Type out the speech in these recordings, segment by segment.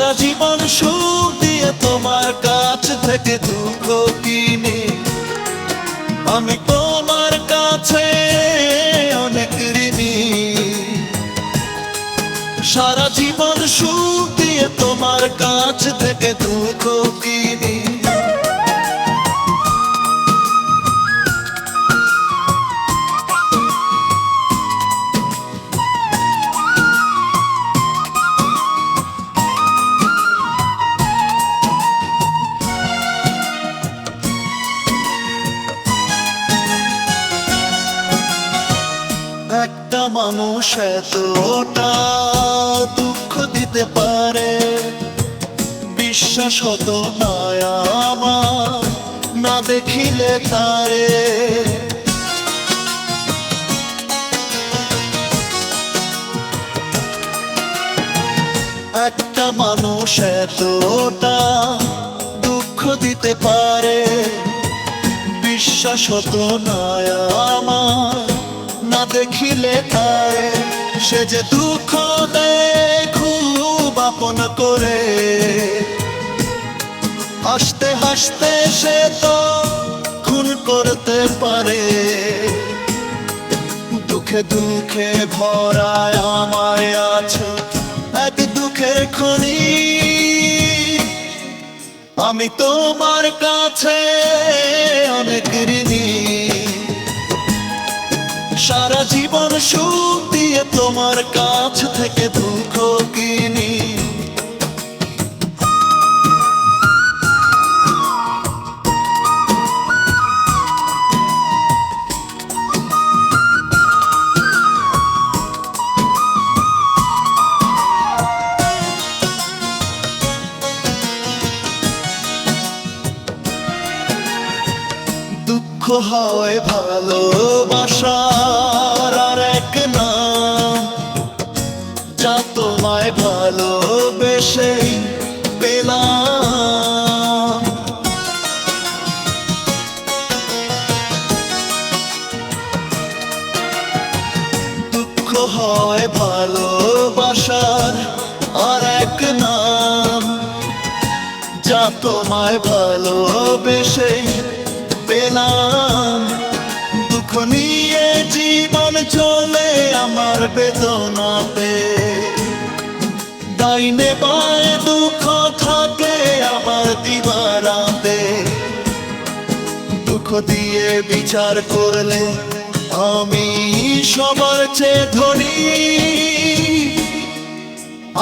সারা জীবন সুখ দিয়ে তোমার কাছ থেকে দুঃখ কিনে আমি তোমার কাছে অনেক ঋণী। সারা জীবন সুখ দিয়ে তোমার কাছ থেকে দুঃখ কিনি। একটা মানুষ এতটা দুঃখ দিতে পারে বিশ্বাস হতো না আমার না দেখিলে তারে। একটা মানুষ এতটা দুঃখ দিতে পারে বিশ্বাস হতো না আমার না দেখিলে তারে। সে যে দুঃখ দেয় খুব আপন করে হাসতে হাসতে সে তো খুন করতে পারে। দুঃখে দুঃখে ভরায় আমায় আছে এক দুঃখের খনি। আমি তোমার কাছে অনেক ঋণী। সারা জীবন সুখ দিয়ে তোমার কাছ থেকে দুঃখ কিনি। দুঃখ হয় ভালোবাসার আর এক নাম যা তোমায় ভালোবেসে পেলাম। দুঃখ হয় ভালোবাসার আর এক নাম যা তোমায় ভালোবেসে পেলাম। দুঃখ নিয়ে জীবন চলে আমার বেদনাতে ডাইনে বায়ে দুঃখ থাকে আমার দিবারাতে। দুঃখ দিয়ে বিচার করলে আমি সবার চেয়ে ধনী।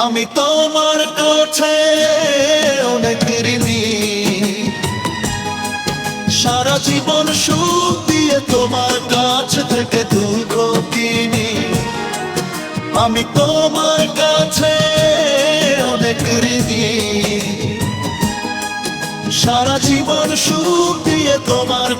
আমি তোমার কাছে অনেক ঋণী। সারা জীবন সুখ দিয়ে তোমার কাছ থেকে দুঃখ কিনি। আমি তোমার কাছে অনেক ঋণী। সারা জীবন সুখ দিয়ে তোমার